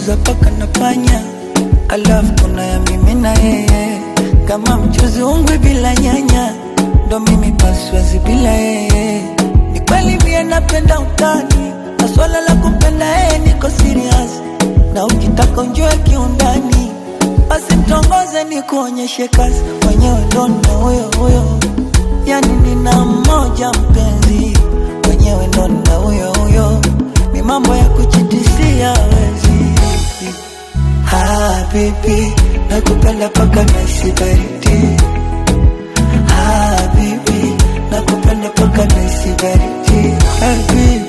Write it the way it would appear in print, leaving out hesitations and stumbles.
fukuza paka na panya. Alafu kuna ya mimi na yeye, kama mchuzi ungwe bila nyanya, ndo mimi paswazi bila yeye. Ni kweli mie napenda utani, na swala la kumpenda yeye niko serious. Na ukitaka unjue kiundani, basi mtongoze ni kuonyeshe kazi. Mwenyewe ndo na huyo, yani nina mmoja mpenzi. Mwenyewe ndo na huyo, ni mambo ya kuchitisia wezi. Habibi, nakupenda paka naisi baridi. Habibi, nakupenda paka naisi baridi. Habibi,